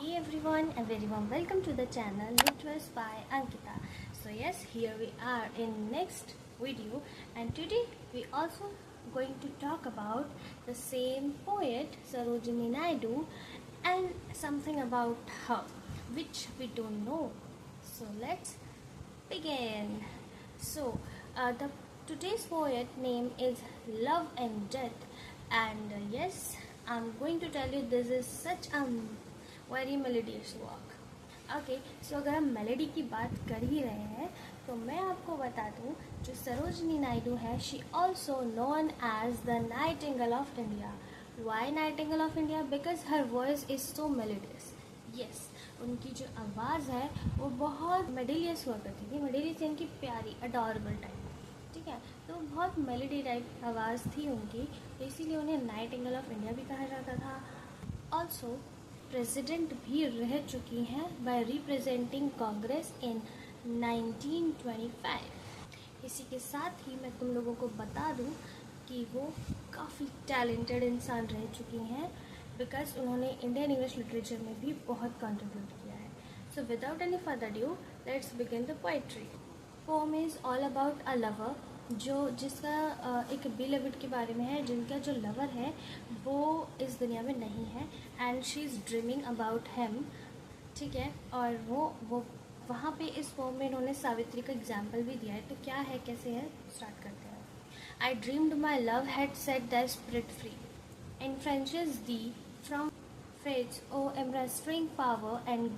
Hey everyone, a very warm welcome to the channel Literates by Ankita. So yes, here we are in next video, and today we also going to talk about the same poet Sarojini Naidu and something about her which we don't know. So let's begin. So the today's poet name is Love and Death, and yes, I'm going to tell you this is such a very melodious work. Okay, so अगर हम melody की बात कर ही रहे हैं तो मैं आपको बता दूं, जो सरोजनी नायडू है, she also known as the nightingale of India. Why nightingale of India? Because her voice is so melodious. Yes, उनकी जो आवाज़ है वो बहुत मेलोडियस हुआ करती थी। मेलोडियस यानी कि प्यारी, अडॉरेबल टाइप, ठीक है। तो बहुत मेलोडी टाइप आवाज़ थी उनकी, तो इसीलिए उन्हें नाइटिंगेल ऑफ इंडिया भी कहा जाता था। ऑल्सो प्रेसिडेंट भी रह चुकी हैं बाय रिप्रेजेंटिंग कांग्रेस इन 1925। इसी के साथ ही मैं तुम लोगों को बता दूं कि वो काफ़ी टैलेंटेड इंसान रह चुकी हैं, बिकॉज उन्होंने इंडियन इंग्लिश लिटरेचर में भी बहुत कंट्रीब्यूट किया है। So without any further due, let's begin the poetry. Poem is all about a lover, जिसका एक बिलविड के बारे में है, जिनका जो लवर है वो इस दुनिया में नहीं है, and she is dreaming about him, ठीक है। और वो वहाँ पे इस पोम में इन्होंने सावित्री का एग्जाम्पल भी दिया है। तो क्या है, कैसे है, स्टार्ट करते हैं। I dreamed my love had set the spirit free and franchise the from fates, O embracing power, and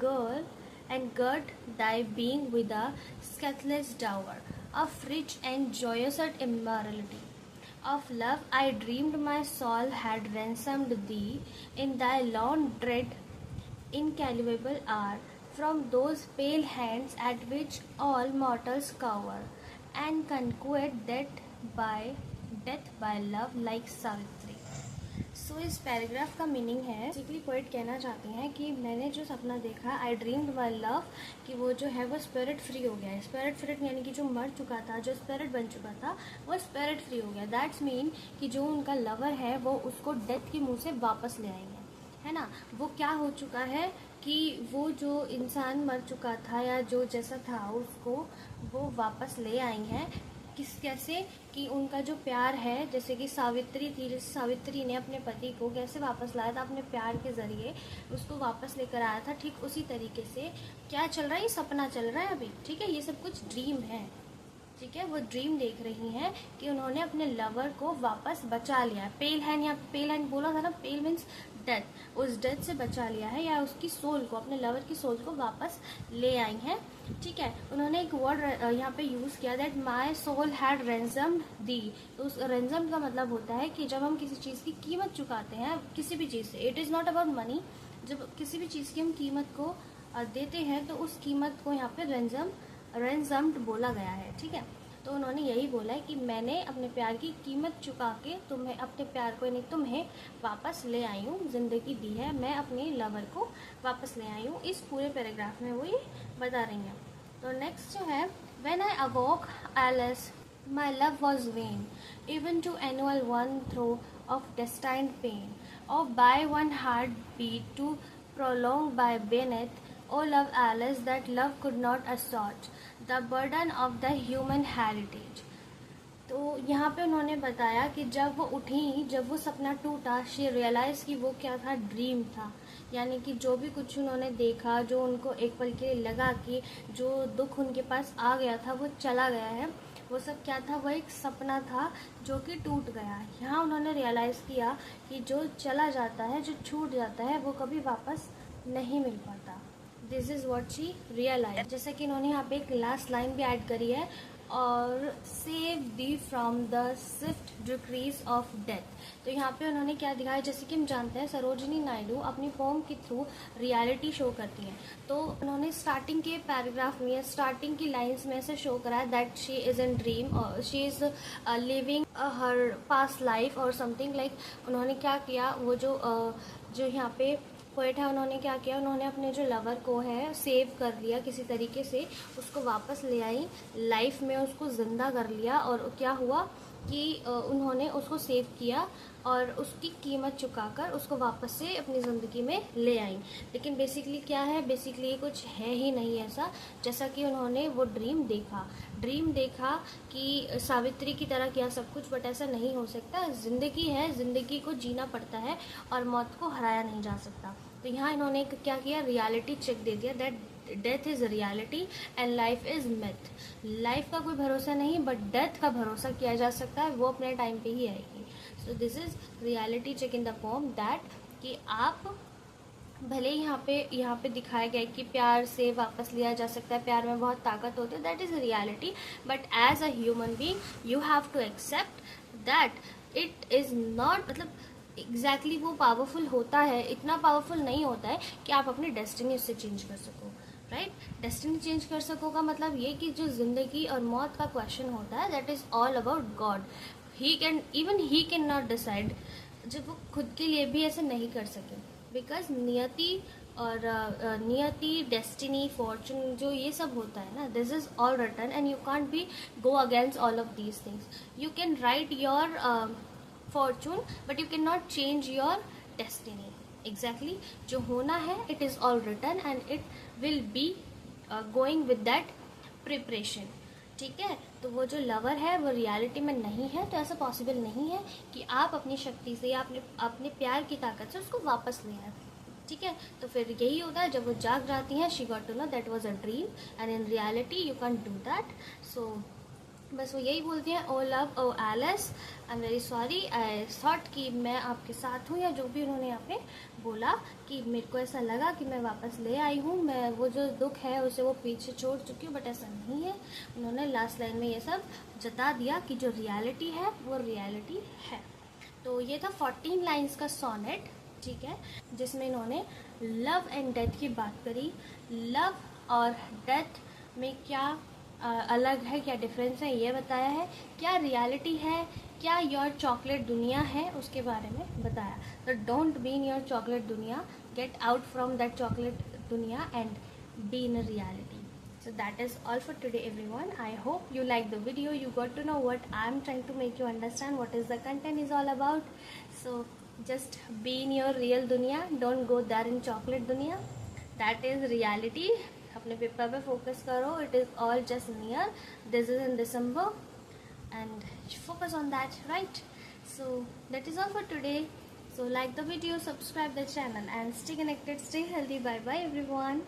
gird thy being with a scathless dower of rich and joyous immorality. Of love I dreamed my soul had ransomed thee in thy lone dread incalculable hour from those pale hands at which all mortals cower, and conquered death by love like Savitri. सो इस paragraph का meaning है, basically poet कहना चाहते हैं कि मैंने जो सपना देखा, आई ड्रीम्ड माई लव, कि वो जो है वो स्पिरिट फ्री हो गया है। स्पिरिट फ्री यानी कि जो मर चुका था, जो स्पिरिट बन चुका था, वो स्पिरिट फ्री हो गया। दैट्स मीन कि जो उनका लवर है वो उसको डेथ के मुंह से वापस ले आएंगे, है ना। वो क्या हो चुका है कि वो जो इंसान मर चुका था या जो जैसा था उसको वो वापस ले आई हैं। कैसे कि उनका जो प्यार है, जैसे कि सावित्री थी, जैसे सावित्री ने अपने पति को कैसे वापस लाया था, अपने प्यार के ज़रिए उसको वापस लेकर आया था, ठीक उसी तरीके से क्या चल रहा है, ये सपना चल रहा है अभी, ठीक है। ये सब कुछ ड्रीम है, ठीक है। वो ड्रीम देख रही हैं कि उन्होंने अपने लवर को वापस बचा लिया। पेल हैंड, यहाँ पेल हैंड बोला था ना, पेल मीन्स डेथ, उस डेथ से बचा लिया है, या उसकी सोल को, अपने लवर की सोल को वापस ले आई हैं, ठीक है। उन्होंने एक वर्ड यहाँ पे यूज़ किया, दैट माई सोल हैड रेंजम्ड दी। तो उस रेंजम्ड का मतलब होता है कि जब हम किसी चीज़ की कीमत चुकाते हैं, किसी भी चीज़ से, it is not about money, जब किसी भी चीज़ की हम कीमत को देते हैं तो उस कीमत को यहाँ पे रेंजम्ड बोला गया है, ठीक है। तो उन्होंने यही बोला है कि मैंने अपने प्यार की कीमत चुका के तुम्हें, अपने प्यार को यानी तुम्हें वापस ले आई हूँ, ज़िंदगी दी है, मैं अपने लवर को वापस ले आई हूँ। इस पूरे पैराग्राफ में वो ये बता रही हैं। तो नेक्स्ट जो है, when I awoke Alice my love was vain even to annul one throe of destined pain और by one heart beat to prolong by beneath. O love Alice, that love could not assuage the burden of the human heritage. तो यहाँ पे उन्होंने बताया कि जब वो उठी, जब वो सपना टूटा, शी रियलाइज़ कि वो क्या था, ड्रीम था। यानी कि जो भी कुछ उन्होंने देखा, जो उनको एक पल के लिए लगा कि जो दुख उनके पास आ गया था वो चला गया है, वो सब क्या था, वो एक सपना था जो कि टूट गया। यहाँ उन्होंने रियलाइज़ किया कि जो चला जाता है, जो छूट जाता है, वो कभी वापस नहीं मिल पाता। This is what she realise. जैसे कि इन्होंने यहाँ पे एक लास्ट लाइन भी ऐड करी है, और save the from the Swift decrease of death. तो यहाँ पे उन्होंने क्या दिखाया, जैसे कि हम जानते हैं सरोजनी नायडू अपनी पोम के थ्रू रियलिटी शो करती हैं। तो उन्होंने स्टार्टिंग के पैराग्राफ में, स्टार्टिंग की लाइंस में से शो करा है that she is in dream, और she is living her past life और समथिंग लाइक। उन्होंने क्या किया, वो जो यहाँ पे पोएट है, उन्होंने क्या किया, उन्होंने अपने जो लवर को है सेव कर लिया किसी तरीके से, उसको वापस ले आई लाइफ में, उसको ज़िंदा कर लिया। और क्या हुआ कि उन्होंने उसको सेव किया और उसकी कीमत चुकाकर उसको वापस से अपनी ज़िंदगी में ले आई। लेकिन बेसिकली क्या है, बेसिकली कुछ है ही नहीं ऐसा। जैसा कि उन्होंने वो ड्रीम देखा कि सावित्री की तरह किया सब कुछ, बट ऐसा नहीं हो सकता। ज़िंदगी है, ज़िंदगी को जीना पड़ता है और मौत को हराया नहीं जा सकता। तो यहाँ इन्होंने क्या किया, रियलिटी चेक दे दिया that death is reality and life is myth. Life का कोई भरोसा नहीं, बट डेथ का भरोसा किया जा सकता है, वो अपने टाइम पे ही आएगी। So this is reality check in the form that कि आप भले ही यहाँ पे दिखाया गया है कि प्यार से वापस लिया जा सकता है, प्यार में बहुत ताकत होती है, that is reality. But as a human being you have to accept that it is not, मतलब एग्जैक्टली वो पावरफुल होता है, इतना पावरफुल नहीं होता है कि आप अपनी डेस्टिनी उससे चेंज कर सको। राइट, डेस्टिनी चेंज कर सको का मतलब ये कि जो ज़िंदगी और मौत का क्वेश्चन होता है that is all about God. He can not decide, जब वो खुद के लिए भी ऐसे नहीं कर सके, बिकॉज नियति और नियति, डेस्टिनी, फॉर्चून, जो ये सब होता है ना, this is all written and you can't be go against all of these things. You can write your fortune but you can not change your destiny. Exactly जो होना है it is all written and it will be going with that preparation. ठीक है, तो वो जो lover है वो रियलिटी में नहीं है, तो ऐसा पॉसिबल नहीं है कि आप अपनी शक्ति से या अपने प्यार की ताकत से उसको वापस ले आए। ठीक है, तो फिर यही होता है जब वो जाग जाती हैं, she got to know that was a dream and in reality you can do that. So बस वो यही बोलती हैं, O love O Alice, I am very sorry, I thought कि मैं आपके साथ हूँ, या जो भी उन्होंने यहाँ पे बोला कि मेरे को ऐसा लगा कि मैं वापस ले आई हूँ, मैं वो जो दुख है उसे वो पीछे छोड़ चुकी हूँ, बट ऐसा नहीं है। उन्होंने लास्ट लाइन में ये सब जता दिया कि जो रियलिटी है वो रियलिटी है। तो ये था 14 लाइन्स का सोनेट, ठीक है, जिसमें इन्होंने लव एंड डेथ की बात करी। लव और डेथ में क्या अलग है, क्या डिफरेंस है, ये बताया है। क्या रियलिटी है, क्या योर चॉकलेट दुनिया है, उसके बारे में बताया। तो don't be in your chocolate दुनिया, get out from that chocolate दुनिया and be in a reality. So that is all for today everyone. I hope you liked the video, you got to know what I am trying to make you understand, what is the content is all about. So just be in your real dunya, don't go there in chocolate dunya, that is reality. अपने paper पे focus करो, it is all just near, this is in December and focus on that, right? So that is all for today. So like the video, subscribe the channel and stay connected, stay healthy. Bye bye everyone.